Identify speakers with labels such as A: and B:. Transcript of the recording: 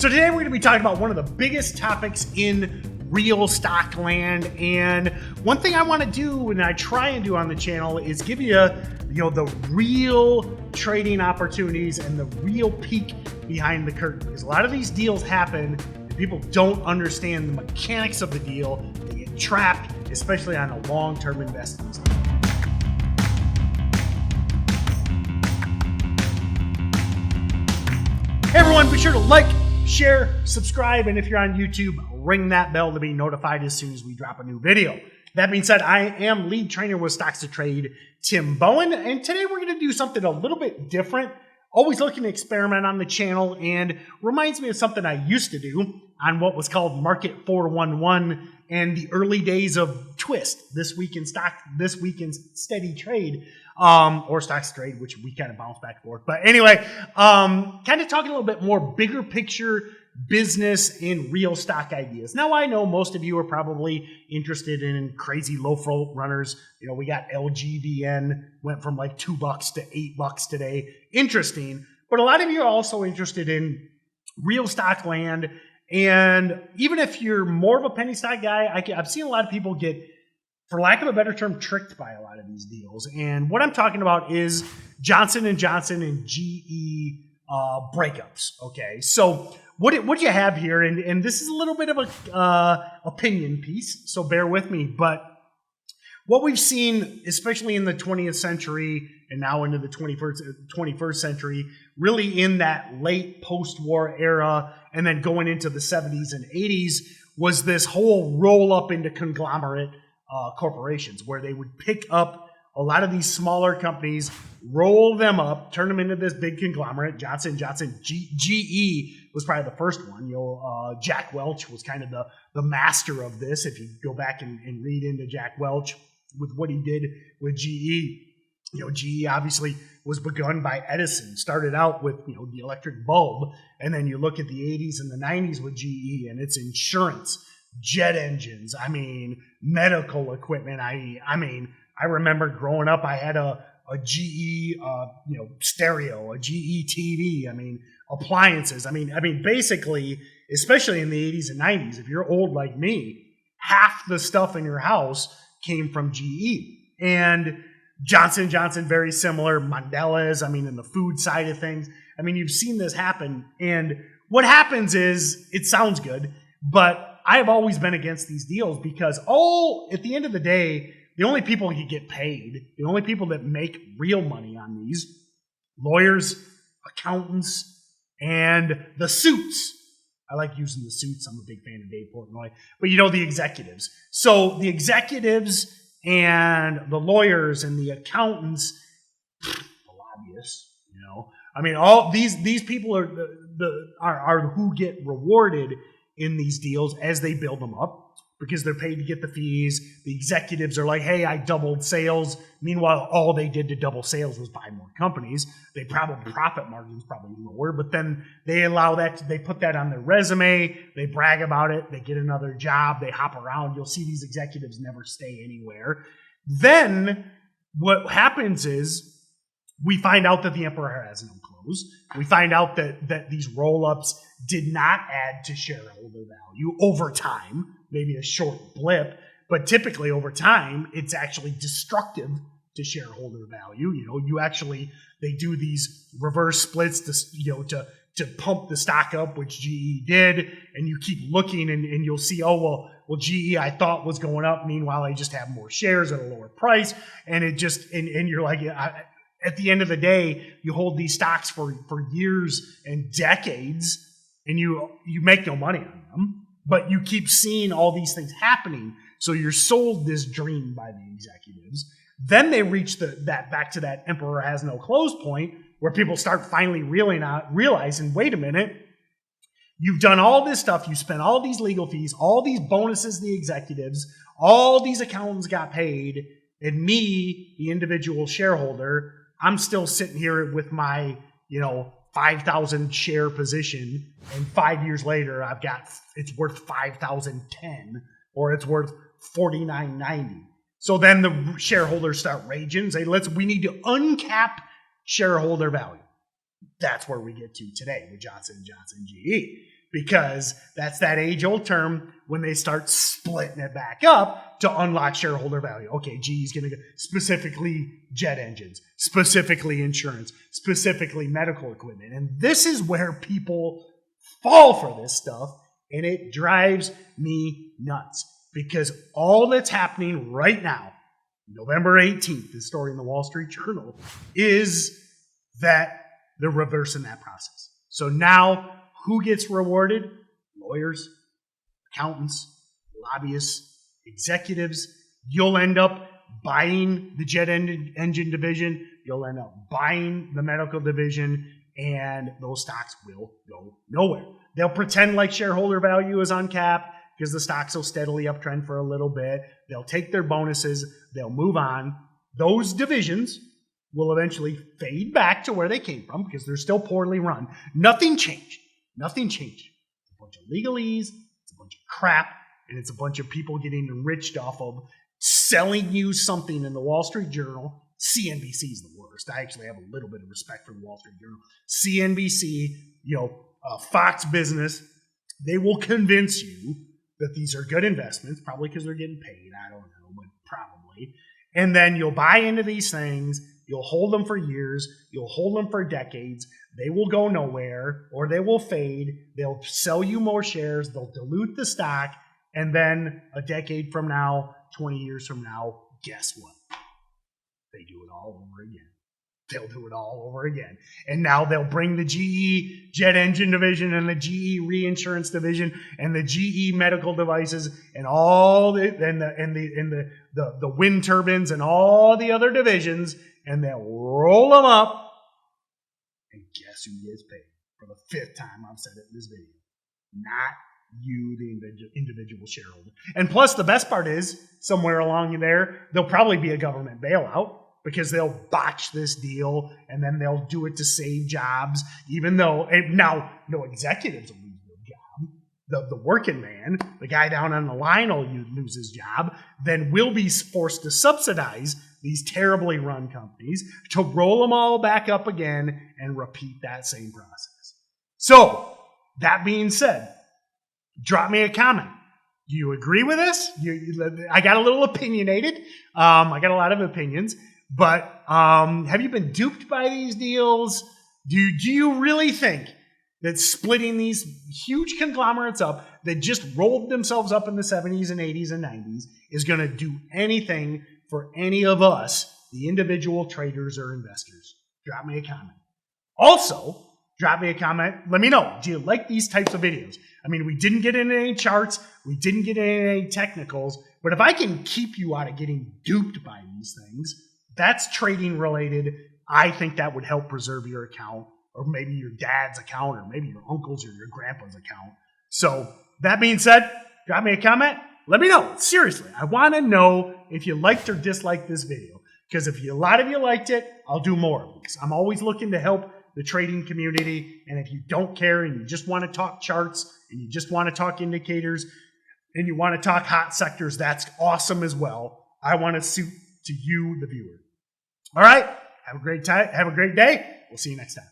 A: So today we're going to be talking about one of the biggest topics in real stock land, and one thing I want to do and I try and do on the channel is give you, the real trading opportunities and the real peek behind the curtain, because a lot of these deals happen and people don't understand the mechanics of the deal. They get trapped, especially on a long-term investment. Hey everyone, be sure to like, share, subscribe, and if you're on YouTube, ring that bell to be notified as soon as we drop a new video. That being said, I am lead trainer with StocksToTrade, Tim Bohen, and today we're going to do something a little bit different. Always looking to experiment on the channel, and reminds me of something I used to do on what was called Market 411 and the early days of Twist, This Week in Steady Trade, or StocksToTrade, which we kind of bounce back and forth. But anyway, kind of talking a little bit more bigger picture business and real stock ideas. Now, I know most of you are probably interested in crazy low float runners. We got LGVN, went from like $2 to $8 today. Interesting. But a lot of you are also interested in real stock land. And even if you're more of a penny stock guy, I've seen a lot of people get, for lack of a better term, tricked by a lot of these deals. And what I'm talking about is Johnson & Johnson and GE breakups. Okay, so what you have here, and this is a little bit of a opinion piece, so bear with me, but what we've seen, especially in the 20th century and now into the 21st century, really in that late post-war era and then going into the 70s and 80s, was this whole roll-up into conglomerate corporations, where they would pick up a lot of these smaller companies, roll them up, turn them into this big conglomerate. Johnson & Johnson, GE was probably the first one. Jack Welch was kind of the master of this. If you go back and read into Jack Welch with what he did with GE, GE obviously was begun by Edison, started out with, the electric bulb. And then you look at the 80s and the 90s with GE and its insurance, jet engines, medical equipment. I remember growing up, I had a GE, stereo, a GE TV. Appliances. Basically, especially in the 80s and 90s, if you're old like me, half the stuff in your house came from GE. And Johnson & Johnson, very similar. Mondelez, in the food side of things. You've seen this happen. And what happens is, it sounds good, but I have always been against these deals because, at the end of the day, the only people who get paid, the only people that make real money on these, lawyers, accountants, and the suits. I like using the suits. I'm a big fan of Dave Portnoy. But the executives. So the executives and the lawyers and the accountants, the lobbyists, all these people are who get rewarded in these deals as they build them up, because they're paid to get the fees. The executives are like, hey, I doubled sales. Meanwhile, all they did to double sales was buy more companies. They probably profit margins probably lower, but then they allow that, they put that on their resume, they brag about it, they get another job, they hop around. You'll see these executives never stay anywhere. Then what happens is we find out that the emperor has no clothes. We find out that these roll-ups did not add to shareholder value over time. Maybe a short blip, but typically over time, it's actually destructive to shareholder value. They do these reverse splits to pump the stock up, which GE did, and you keep looking and you'll see, GE I thought was going up. Meanwhile, I just have more shares at a lower price, and it just and you're like, at the end of the day, you hold these stocks for years and decades, and you make no money on them. But you keep seeing all these things happening, so you're sold this dream by the executives. Then they reach back to that emperor has no clothes point, where people start finally realizing, wait a minute, you've done all this stuff, you spent all these legal fees, all these bonuses to the executives, all these accountants got paid, and me, the individual shareholder, I'm still sitting here with my, 5,000 share position, and 5 years later it's worth 5,010, or it's worth $49.90. So then the shareholders start raging and say, we need to uncap shareholder value. That's where we get to today with Johnson & Johnson GE. because that's that age-old term when they start splitting it back up to unlock shareholder value. Okay, GE's going to go specifically jet engines, specifically insurance, specifically medical equipment. And this is where people fall for this stuff, and it drives me nuts because all that's happening right now, November 18th, this story in the Wall Street Journal, is that they're reversing that process. So now, who gets rewarded? Lawyers, accountants, lobbyists, executives. You'll end up buying the jet engine division. You'll end up buying the medical division, and those stocks will go nowhere. They'll pretend like shareholder value is uncapped because the stocks will steadily uptrend for a little bit. They'll take their bonuses. They'll move on. Those divisions will eventually fade back to where they came from because they're still poorly run. Nothing changed. Nothing changed. It's a bunch of legalese. It's a bunch of crap. And it's a bunch of people getting enriched off of selling you something in the Wall Street Journal. CNBC is the worst. I actually have a little bit of respect for the Wall Street Journal. CNBC, Fox Business, they will convince you that these are good investments, probably because they're getting paid. I don't know, but probably. And then you'll buy into these things. You'll hold them for years. You'll hold them for decades. They will go nowhere or they will fade. They'll sell you more shares. They'll dilute the stock. And then a decade from now, 20 years from now, guess what? They do it all over again. They'll do it all over again. And now they'll bring the GE jet engine division and the GE reinsurance division and the GE medical devices and all the wind turbines and all the other divisions, and they'll roll them up. And guess who gets paid? For the fifth time I've said it in this video. Not you, the individual shareholder. And plus, the best part is, somewhere along there, there'll probably be a government bailout because they'll botch this deal and then they'll do it to save jobs, even though, now, no executives will lose their job. The working man, the guy down on the line will lose his job, then we'll be forced to subsidize these terribly run companies to roll them all back up again and repeat that same process. So, that being said, drop me a comment. Do you agree with this? I got a little opinionated. I got a lot of opinions. But have you been duped by these deals? Do you really think that splitting these huge conglomerates up that just rolled themselves up in the 70s and 80s and 90s is going to do anything for any of us, the individual traders or investors? Drop me a comment. Also, drop me a comment. Let me know. Do you like these types of videos? I mean, we didn't get into any charts. We didn't get into any technicals. But if I can keep you out of getting duped by these things, that's trading related. I think that would help preserve your account, or maybe your dad's account, or maybe your uncle's or your grandpa's account. So that being said, drop me a comment. Let me know. Seriously, I want to know if you liked or disliked this video. Because if a lot of you liked it, I'll do more of these. I'm always looking to help the trading community. And if you don't care and you just want to talk charts and you just want to talk indicators and you want to talk hot sectors, that's awesome as well. I want to suit to you, the viewer. All right. Have a great time. Have a great day. We'll see you next time.